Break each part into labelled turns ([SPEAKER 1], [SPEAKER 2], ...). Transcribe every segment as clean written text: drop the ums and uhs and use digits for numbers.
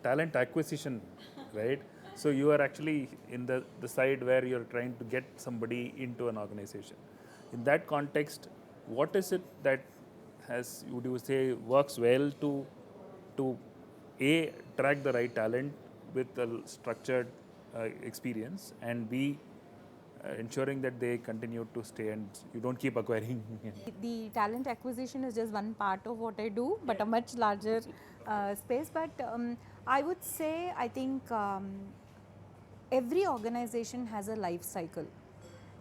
[SPEAKER 1] talent acquisition, right? So you are actually in the side where you're trying to get somebody into an organization. In that context, what is it that would you say works well to A, track the right talent with a structured experience, and B, ensuring that they continue to stay and you don't keep acquiring.
[SPEAKER 2] The talent acquisition is just one part of what I do, but a much larger space. But I would say, I think every organization has a life cycle,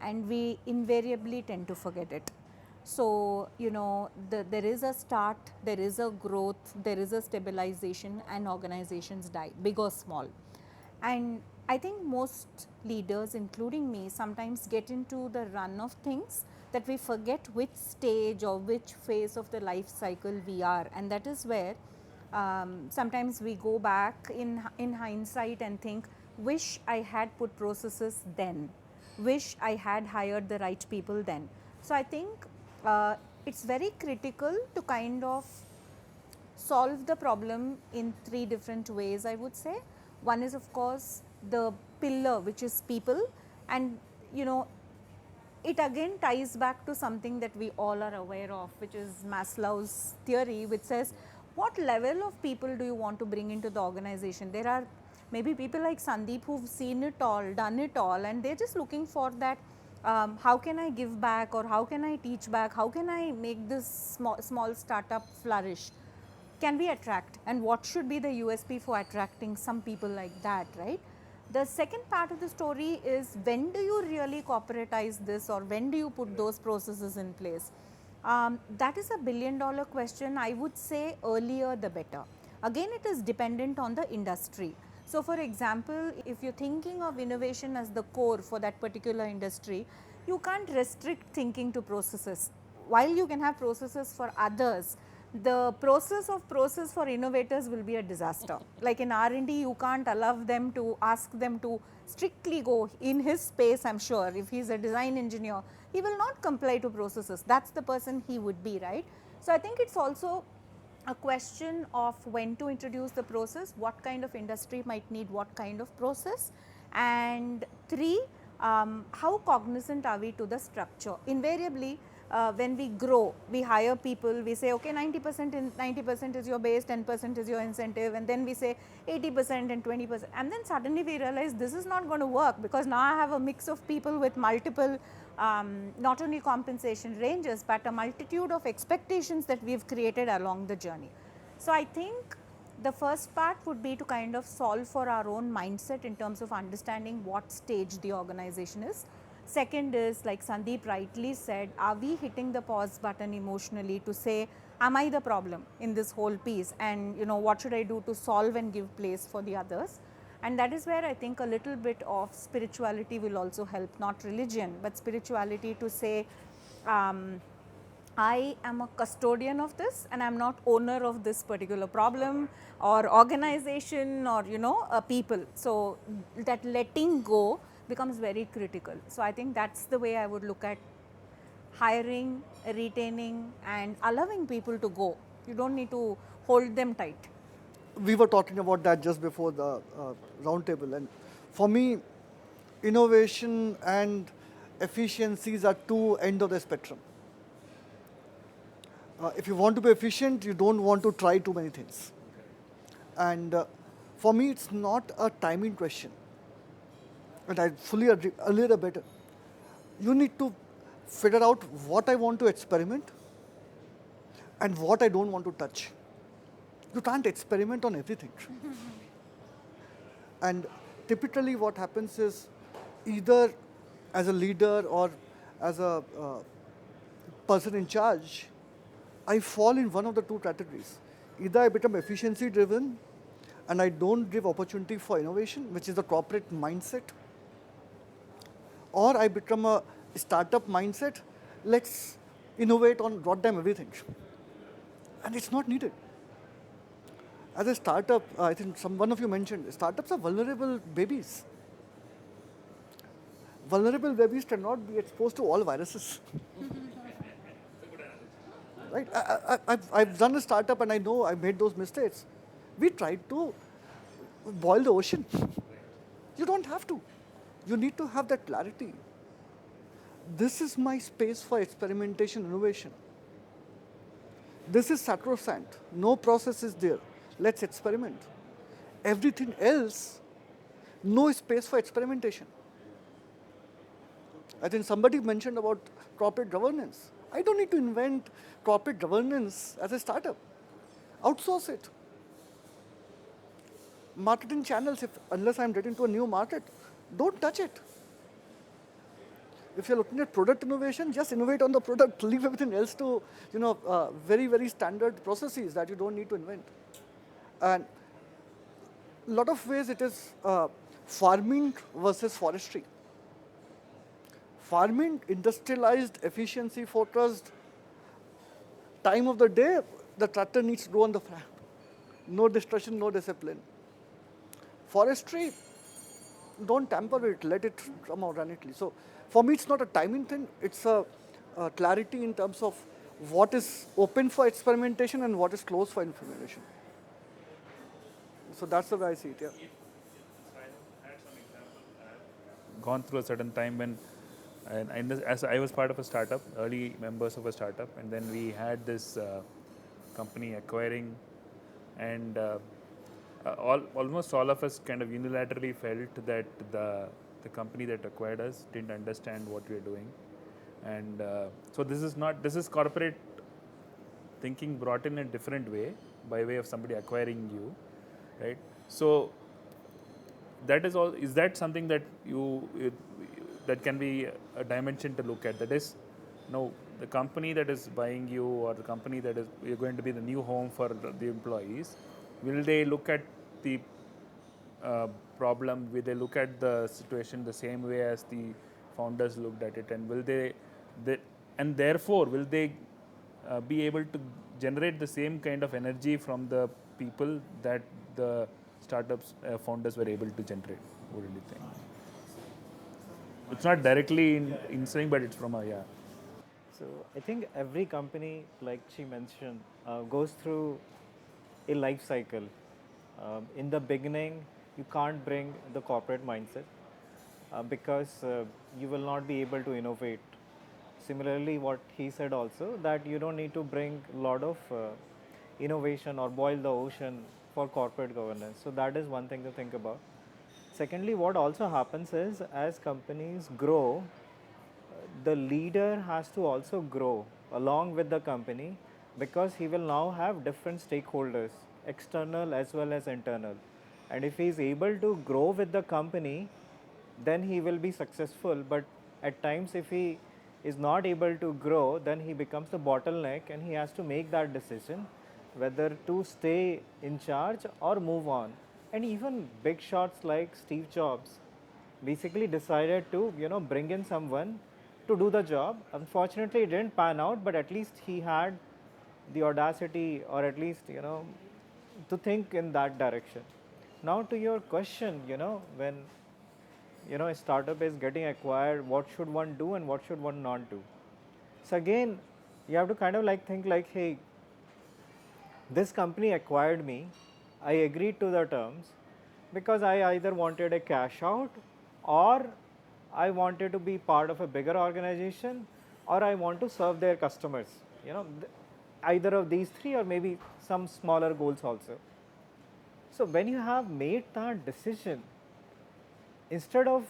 [SPEAKER 2] and we invariably tend to forget it. So, there is a start, there is a growth, there is a stabilization, and organizations die, big or small. And I think most leaders, including me, sometimes get into the run of things that we forget which stage or which phase of the life cycle we are. And that is where sometimes we go back in hindsight and think, wish I had put processes then, wish I had hired the right people then. So I think it's very critical to kind of solve the problem in 3 different ways, I would say. One is, of course, the pillar, which is people, and it again ties back to something that we all are aware of, which is Maslow's theory, which says, what level of people do you want to bring into the organization? There are maybe people like Sandeep who've seen it all, done it all, and they're just looking for that, how can I give back, or how can I teach back, how can I make this small startup flourish? Can we attract, and what should be the USP for attracting some people like that, right? The second part of the story is, when do you really corporatize this, or when do you put those processes in place? That is a billion-dollar question. I would say earlier the better. Again, it is dependent on the industry. So, for example, if you're thinking of innovation as the core for that particular industry, you can't restrict thinking to processes. While you can have processes for others, the process for innovators will be a disaster. Like in R&D, you can't allow them to ask them to strictly go in his space. I'm sure if he's a design engineer, he will not comply to processes. That's the person he would be, right? So I think it's also a question of when to introduce the process, what kind of industry might need what kind of process, and 3, how cognizant are we to the structure. Invariably, when we grow, we hire people, we say, okay, 90% is your base, 10% is your incentive, and then we say 80% and 20%, and then suddenly we realize this is not going to work, because now I have a mix of people with multiple not only compensation ranges, but a multitude of expectations that we have created along the journey. So I think the first part would be to kind of solve for our own mindset in terms of understanding what stage the organization is. Second is, like Sandeep rightly said, are we hitting the pause button emotionally to say, am I the problem in this whole piece, and what should I do to solve and give place for the others? And that is where I think a little bit of spirituality will also help, not religion, but spirituality, to say, I am a custodian of this, and I am not owner of this particular problem or organization or people. So that letting go becomes very critical. So I think that's the way I would look at hiring, retaining, and allowing people to go. You don't need to hold them tight.
[SPEAKER 3] We were talking about that just before the roundtable, and for me, innovation and efficiencies are 2 ends of the spectrum. If you want to be efficient, you don't want to try too many things. And for me, it's not a timing question. And I fully agree, earlier better. You need to figure out what I want to experiment and what I don't want to touch. You can't experiment on everything. And typically what happens is, either as a leader or as a person in charge, I fall in one of the 2 categories. Either I become efficiency driven and I don't give opportunity for innovation, which is the corporate mindset, or I become a startup mindset, let's innovate on goddamn everything. And it's not needed. As a startup, I think one of you mentioned, startups are vulnerable babies. Vulnerable babies cannot be exposed to all viruses. Right? I've done a startup and I know I made those mistakes. We tried to boil the ocean. You don't have to. You need to have that clarity. This is my space for experimentation, innovation. This is sacrosanct. No process is there. Let's experiment. Everything else, no space for experimentation. I think somebody mentioned about corporate governance. I don't need to invent corporate governance as a startup. Outsource it. Marketing channels, unless I'm getting to a new market, don't touch it. If you're looking at product innovation, just innovate on the product. Leave everything else to, very, very standard processes that you don't need to invent. And a lot of ways it is farming versus forestry. Farming, industrialized, efficiency focused, time of the day, the tractor needs to go on the farm. No distraction, no discipline. Forestry, don't tamper with it, let it come organically. So for me, it's not a timing thing, it's a clarity in terms of what is open for experimentation and what is closed for implementation. So that's the way I see it, yeah.
[SPEAKER 1] Gone through a certain time when, as I was part of a startup, early members of a startup, and then we had this company acquiring, and almost all of us kind of unilaterally felt that the company that acquired us didn't understand what we were doing, and so this is corporate thinking brought in a different way by way of somebody acquiring you, right? So that is all. Is that something that that can be a dimension to look at? That is, no, the company that is buying you, or the company that is you're going to be the new home for the employees, will they look at the problem? Will they look at the situation the same way as the founders looked at it? And will and therefore will they be able to generate the same kind of energy from the people that the startups founders were able to generate? What do you think? It's not directly in saying, but it's from a, yeah.
[SPEAKER 4] So I think every company, like she mentioned, goes through a life cycle. In the beginning, you can't bring the corporate mindset because you will not be able to innovate. Similarly, what he said also, that you don't need to bring a lot of innovation or boil the ocean for corporate governance. So that is one thing to think about. Secondly, what also happens is as companies grow, the leader has to also grow along with the company because he will now have different stakeholders, external as well as internal. And if he is able to grow with the company, then he will be successful. But at times, if he is not able to grow, then he becomes the bottleneck and he has to make that decision whether to stay in charge or move on. And even big shots like Steve Jobs basically decided to bring in someone to do the job. Unfortunately, it didn't pan out, but at least he had the audacity, or at least to think in that direction. Now to your question, when a startup is getting acquired, what should one do and what should one not do? So again, you have to kind of think like, hey, this company acquired me, I agreed to the terms because I either wanted a cash out, or I wanted to be part of a bigger organization, or I want to serve their customers. Either of these three, or maybe some smaller goals also. So when you have made that decision, instead of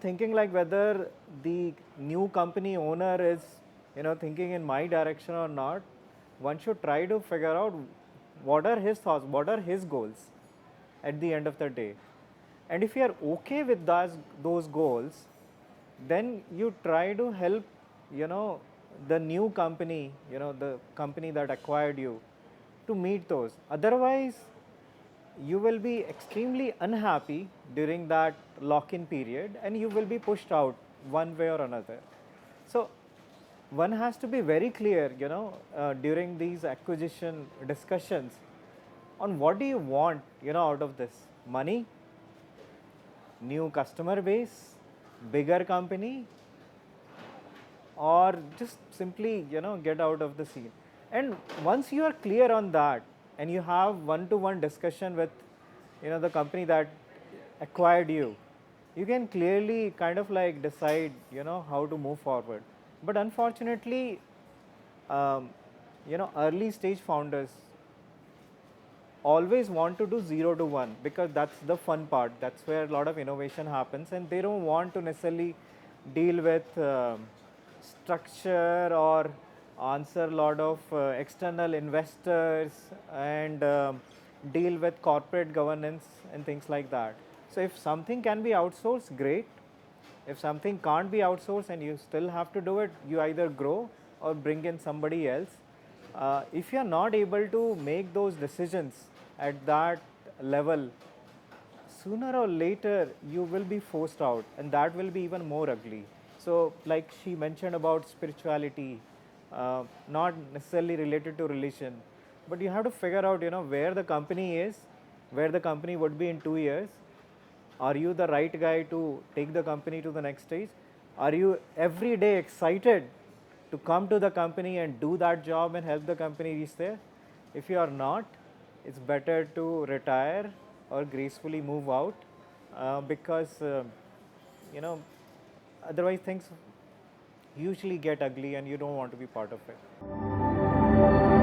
[SPEAKER 4] thinking like whether the new company owner is thinking in my direction or not, one should try to figure out what are his thoughts, what are his goals at the end of the day. And if you are okay with those goals, then you try to help the new company, the company that acquired you, to meet those. Otherwise, you will be extremely unhappy during that lock-in period and you will be pushed out one way or another. So one has to be very clear, during these acquisition discussions on what do you want, out of this. Money, new customer base, bigger company, or just simply, get out of the scene. And once you are clear on that and you have one-to-one discussion with the company that acquired you, you can clearly kind of like decide, how to move forward. But unfortunately, um, early stage founders always want to do 0 to 1 because that's the fun part. That's where a lot of innovation happens, and they don't want to necessarily deal with structure or answer a lot of external investors and deal with corporate governance and things like that. So if something can be outsourced, great. If something can't be outsourced and you still have to do it, you either grow or bring in somebody else. If you are not able to make those decisions at that level, sooner or later you will be forced out, and that will be even more ugly. So, like she mentioned about spirituality, not necessarily related to religion, but you have to figure out, where the company is, where the company would be in 2 years. Are you the right guy to take the company to the next stage? Are you every day excited to come to the company and do that job and help the company reach there? If you are not, it's better to retire or gracefully move out because, you know, otherwise things usually get ugly and you don't want to be part of it.